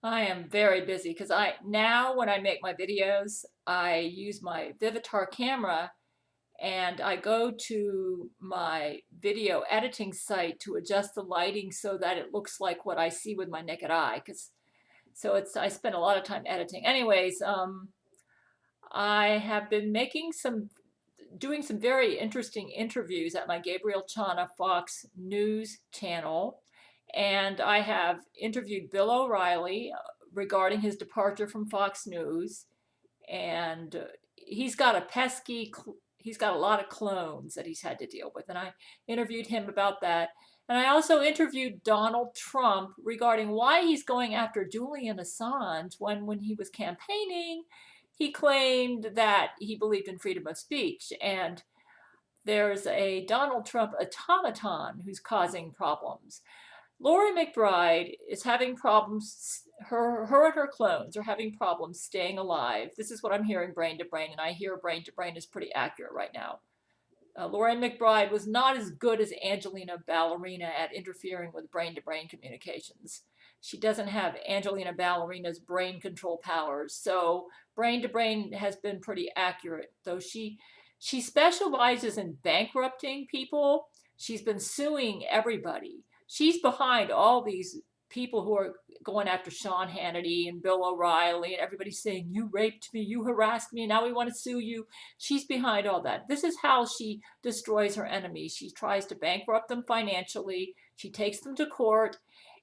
I am very busy because now when I make my videos, I use my Vivitar camera and I go to my video editing site to adjust the lighting so that it looks like what I see with my naked eye. I spend a lot of time editing. Anyways, I have been doing some very interesting interviews at my Gabriel Chana Fox News channel. And I have interviewed Bill O'Reilly regarding his departure from Fox News. And he's got a lot of clones that he's had to deal with. And I interviewed him about that. And I also interviewed Donald Trump regarding why he's going after Julian Assange when he was campaigning, he claimed that he believed in freedom of speech. And there's a Donald Trump automaton who's causing problems. Lori McBride is having problems. Her and her clones are having problems staying alive. This is what I'm hearing brain to brain, and I hear brain to brain is pretty accurate right now. Lori McBride was not as good as Angelina Ballerina at interfering with brain to brain communications. She doesn't have Angelina Ballerina's brain control powers, so brain to brain has been pretty accurate. Though she specializes in bankrupting people, she's been suing everybody. She's behind all these people who are going after Sean Hannity and Bill O'Reilly, and everybody's saying, you raped me, you harassed me, now we want to sue you. She's behind all that. This is how she destroys her enemies. She tries to bankrupt them financially. She takes them to court,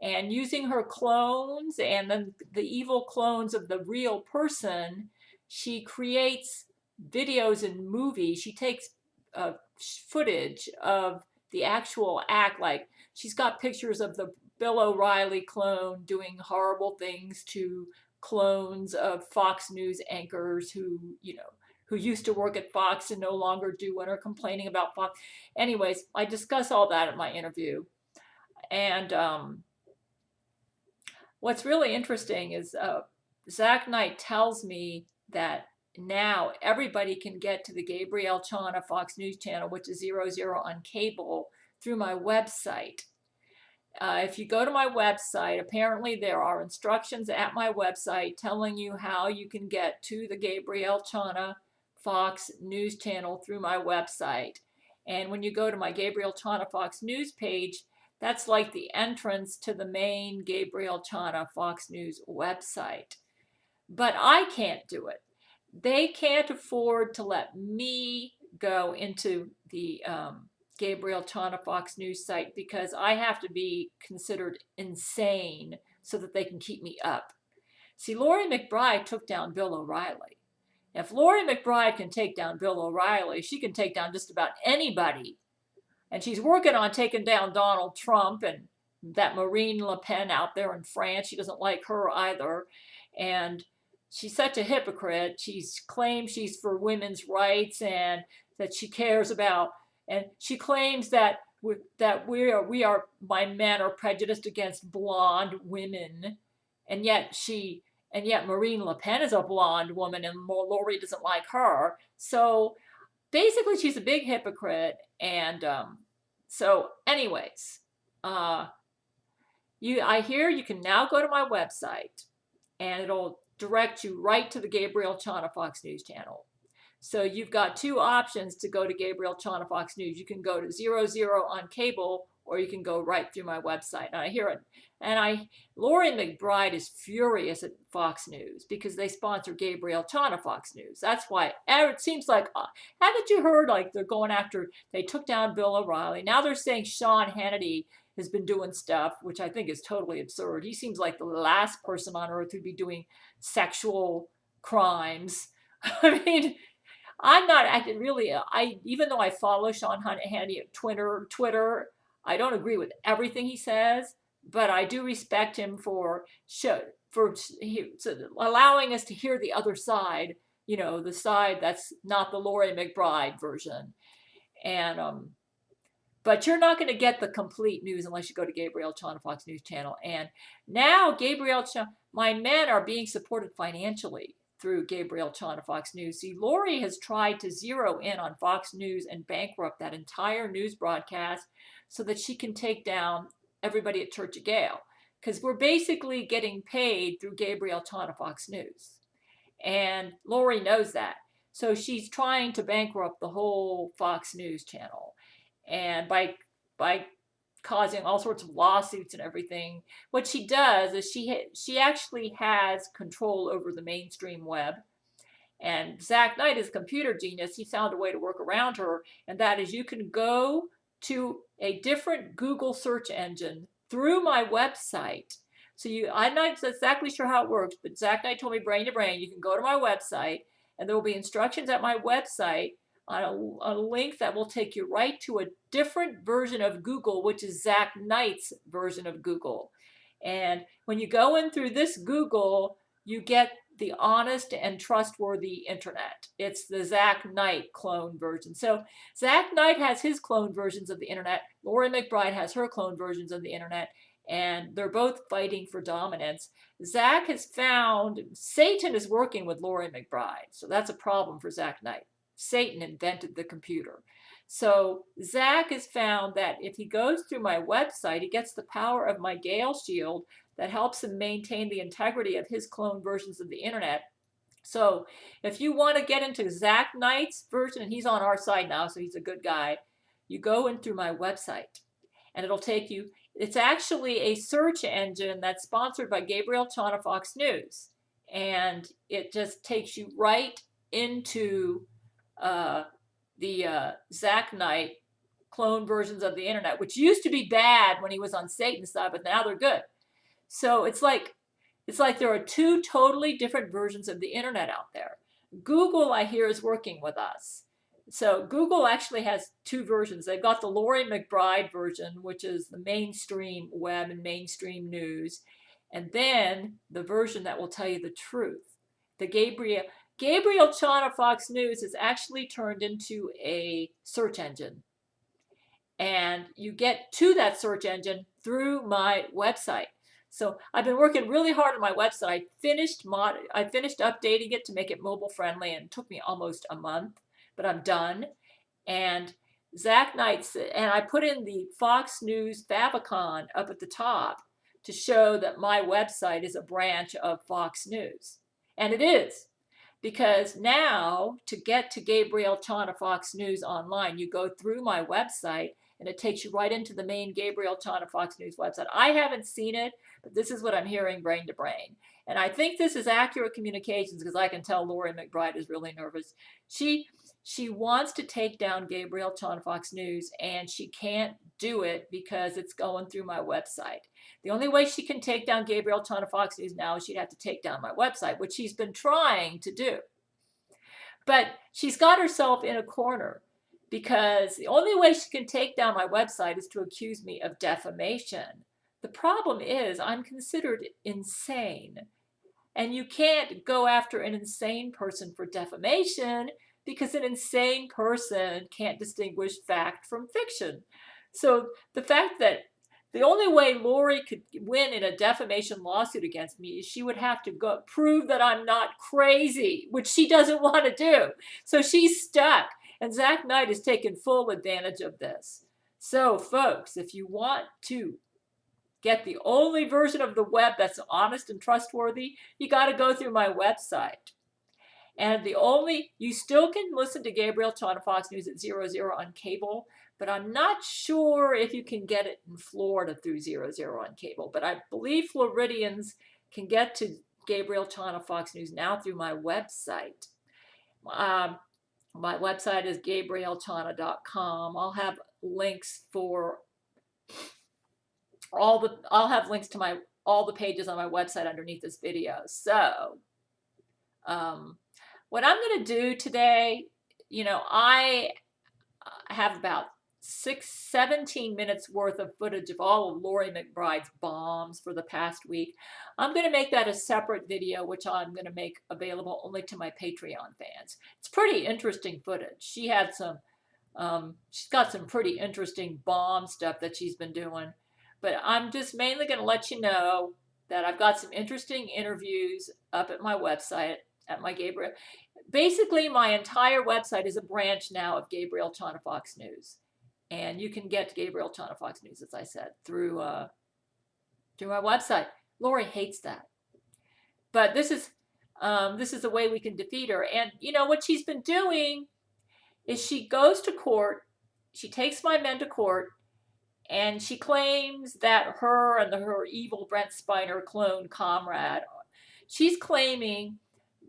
and using her clones and then the evil clones of the real person, she creates videos and movies. She takes footage of the actual act, like she's got pictures of the Bill O'Reilly clone doing horrible things to clones of Fox News anchors who used to work at Fox and no longer do and are complaining about Fox. Anyways, I discuss all that in my interview. And what's really interesting is Zack Knight tells me that now everybody can get to the Gabrielle Chana Fox News channel, which is 00 on cable, through my website. If you go to my website, apparently there are instructions at my website telling you how you can get to the Gabrielle Chana Fox News channel through my website. And when you go to my Gabrielle Chana Fox News page, that's like the entrance to the main Gabrielle Chana Fox News website. But I can't do it. They can't afford to let me go into the Gabrielle Chana Fox News site because I have to be considered insane so that they can keep me up. See, Lori McBride took down Bill O'Reilly. If Lori McBride can take down Bill O'Reilly, she can take down just about anybody. And she's working on taking down Donald Trump and that Marine Le Pen out there in France. She doesn't like her either. And she's such a hypocrite. She claims she's for women's rights and that she cares about, and she claims that my men are prejudiced against blonde women, and yet Marine Le Pen is a blonde woman, and Lori doesn't like her. So basically, she's a big hypocrite. And so, anyways, I hear you can now go to my website, and it'll direct you right to the Gabrielle Chana Fox News channel. So you've got two options to go to Gabrielle Chana Fox News. You can go to 00 on cable, or you can go right through my website. And I hear it. And Lori McBride is furious at Fox News because they sponsor Gabrielle Chana Fox News. That's why it seems like, haven't you heard, like they took down Bill O'Reilly. Now they're saying Sean Hannity has been doing stuff, which I think is totally absurd. He seems like the last person on earth who'd be doing sexual crimes. I mean, I'm not acting really. Even though I follow Sean Hannity at Twitter, I don't agree with everything he says, but I do respect him for allowing us to hear the other side. The side that's not the Lori McBride version. And but you're not going to get the complete news unless you go to Gabrielle Chana Fox News channel. And now my men are being supported financially through Gabrielle Chana Fox News. See, Lori has tried to zero in on Fox News and bankrupt that entire news broadcast so that she can take down everybody at Church of Gail. because we're basically getting paid through gabriellechana Fox News. And Lori knows that. So she's trying to bankrupt the whole Fox News channel. And by causing all sorts of lawsuits and everything, what she does is she actually has control over the mainstream web. And Zack Knight is a computer genius. He found a way to work around her, and that is you can go to a different Google search engine through my website. So I'm not exactly sure how it works, but Zack Knight told me brain to brain, you can go to my website, and there will be instructions at my website on a link that will take you right to a different version of Google, which is Zack Knight's version of Google. And when you go in through this Google, you get the honest and trustworthy internet. It's the Zack Knight clone version. So Zack Knight has his clone versions of the internet. Lori McBride has her clone versions of the internet. And they're both fighting for dominance. Zack has found Satan is working with Lori McBride. So that's a problem for Zack Knight. Satan invented the computer. So Zack has found that if he goes through my website, he gets the power of my Gail shield that helps him maintain the integrity of his clone versions of the internet. So if you want to get into Zack Knight's version, and he's on our side now, so he's a good guy, you go in through my website, and it'll take you. It's actually a search engine that's sponsored by gabriellechana Fox News, and it just takes you right into the Zack Knight clone versions of the internet, which used to be bad when he was on Satan's side, but now they're good. So it's like there are two totally different versions of the internet out there. Google, I hear, is working with us. So Google actually has two versions. They've got the Lori McBride version, which is the mainstream web and mainstream news, and then the version that will tell you the truth. The gabriellechana Fox News is actually turned into a search engine. And you get to that search engine through my website. So I've been working really hard on my website. I finished updating it to make it mobile friendly, and it took me almost a month, but I'm done. And Zack Knight, and I put in the Fox News favicon up at the top to show that my website is a branch of Fox News. And it is, because now to get to gabriellechana Fox News online, you go through my website, and it takes you right into the main gabriellechana Fox News website. I haven't seen it, but this is what I'm hearing brain to brain. And I think this is accurate communications, because I can tell Lori McBride is really nervous. She wants to take down gabriellechana Fox News, and she can't do it because it's going through my website. The only way she can take down gabriellechana Fox News now is she'd have to take down my website, which she's been trying to do. But she's got herself in a corner, because the only way she can take down my website is to accuse me of defamation. The problem is I'm considered insane. And you can't go after an insane person for defamation, because an insane person can't distinguish fact from fiction. So the fact that the only way Lori could win in a defamation lawsuit against me is she would have to go prove that I'm not crazy, which she doesn't want to do. So she's stuck. And Zack Knight has taken full advantage of this. So, folks, if you want to get the only version of the web that's honest and trustworthy, you got to go through my website. And you still can listen to gabriellechana Fox News at 00 on cable, but I'm not sure if you can get it in Florida through 00 on cable. But I believe Floridians can get to gabriellechana Fox News now through my website. My website is gabriellechana.blog. I'll have links to all the pages on my website underneath this video. So, what I'm going to do today, I have about 17 minutes worth of footage of all of Lori McBride's bombs for the past week. I'm going to make that a separate video, which I'm going to make available only to my Patreon fans. It's pretty interesting footage. She's got some pretty interesting bomb stuff that she's been doing. But I'm just mainly going to let you know that I've got some interesting interviews up at my website, at my Gabriel. Basically, my entire website is a branch now of gabriellechana Fox News. And you can get gabriellechana Fox News, as I said, through through my website. Lori hates that. But this is the way we can defeat her. And you know what she's been doing is she goes to court, she takes my men to court, and she claims that her and her evil Brent Spiner clone comrade, she's claiming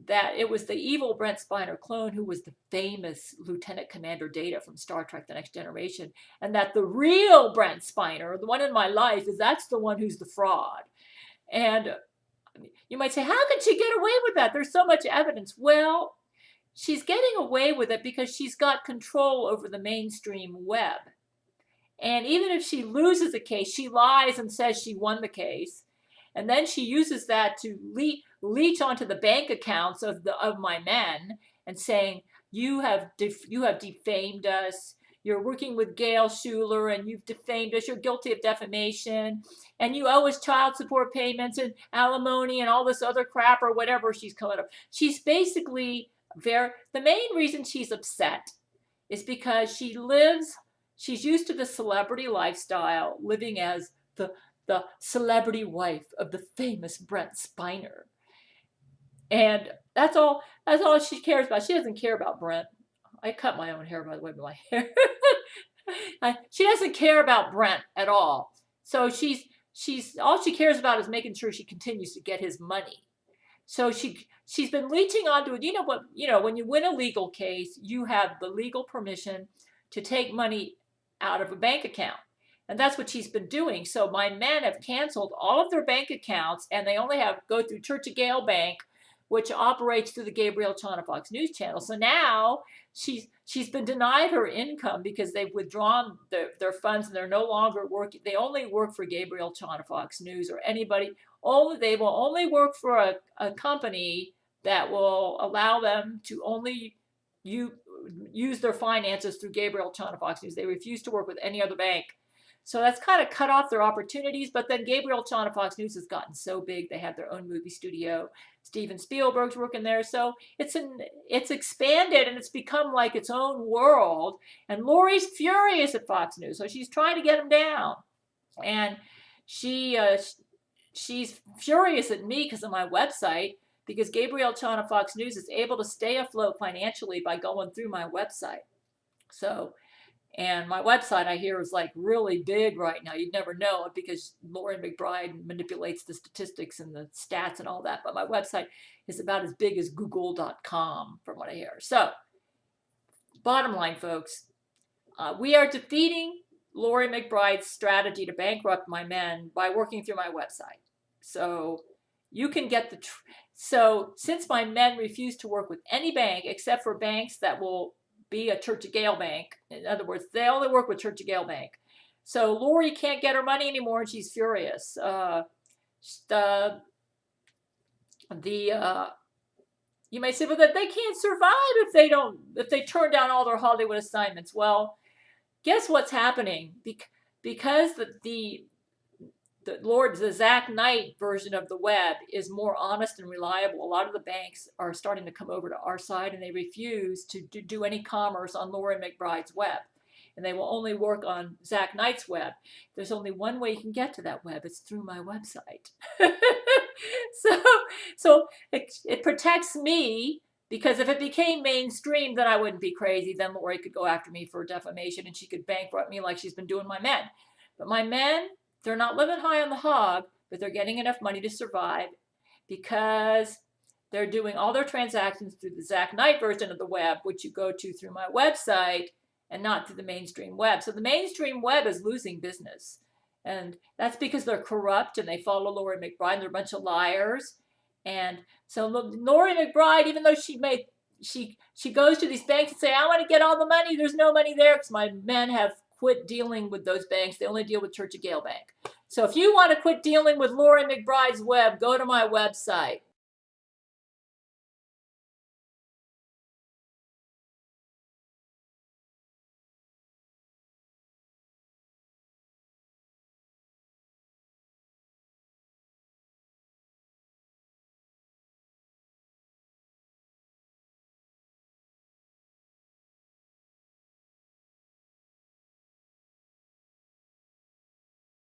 that it was the evil Brent Spiner clone who was the famous Lieutenant Commander Data from Star Trek The Next Generation, and that the real Brent Spiner, the one in my life, that's the one who's the fraud. And you might say, how can she get away with that? There's so much evidence. Well, she's getting away with it because she's got control over the mainstream web. And even if she loses a case, she lies and says she won the case. And then she uses that to leech onto the bank accounts of my men and saying, you have defamed us. You're working with Gail Schuler and you've defamed us. You're guilty of defamation. And you owe us child support payments and alimony and all this other crap or whatever she's coming up. She's basically the main reason she's upset is because she's used to the celebrity lifestyle, living as the celebrity wife of the famous Brent Spiner. And that's all she cares about. She doesn't care about Brent. I cut my own hair, by the way, my hair. She doesn't care about Brent at all. So she's all she cares about is making sure she continues to get his money. So she's been leeching onto it. You know what? You know, when you win a legal case, you have the legal permission to take money out of a bank account. And that's what she's been doing. So my men have canceled all of their bank accounts, and they only go through Church of Gail Bank, which operates through the Gabriellechana Fox News channel. So now she's been denied her income because they've withdrawn their funds and they're no longer working. They only work for Gabriellechana Fox News or anybody. They will only work for a company that will allow them to only use their finances through Gabriellechana Fox News. They refuse to work with any other bank. So that's kind of cut off their opportunities. But then Gabriellechana Fox News has gotten so big, they have their own movie studio. Steven Spielberg's working there. So it's expanded and it's become like its own world. And Lori's furious at Fox News. So she's trying to get them down. And she's furious at me because of my website, because Gabriellechana Fox News is able to stay afloat financially by going through my website. So, and my website, I hear, is like really big right now. You'd never know it because Lori McBride manipulates the statistics and the stats and all that. But my website is about as big as google.com from what I hear. So, bottom line, folks, we are defeating Lori McBride's strategy to bankrupt my men by working through my website. So you can get so since my men refuse to work with any bank except for banks that will be a Church of Gail bank. In other words, they only work with Church of Gail bank. So Lori can't get her money anymore, and she's furious. You may say, well, that they can't survive if they turn down all their Hollywood assignments. Well, guess what's happening? Because the Zack Knight version of the web is more honest and reliable. A lot of the banks are starting to come over to our side, and they refuse to do any commerce on Lori McBride's web. And they will only work on Zack Knight's web. There's only one way you can get to that web. It's through my website. So it protects me, because if it became mainstream, then I wouldn't be crazy. Then Lori could go after me for defamation, and she could bankrupt me like she's been doing my men. But my men, they're not living high on the hog, but they're getting enough money to survive because they're doing all their transactions through the Zack Knight version of the web, which you go to through my website and not through the mainstream web. So the mainstream web is losing business. And that's because they're corrupt and they follow Lori McBride. They're a bunch of liars. And so Lori McBride, even though she goes to these banks and say, I want to get all the money, there's no money there because my men have quit dealing with those banks. They only deal with Church of Gail Bank. So if you want to quit dealing with Lori McBride's web, go to my website.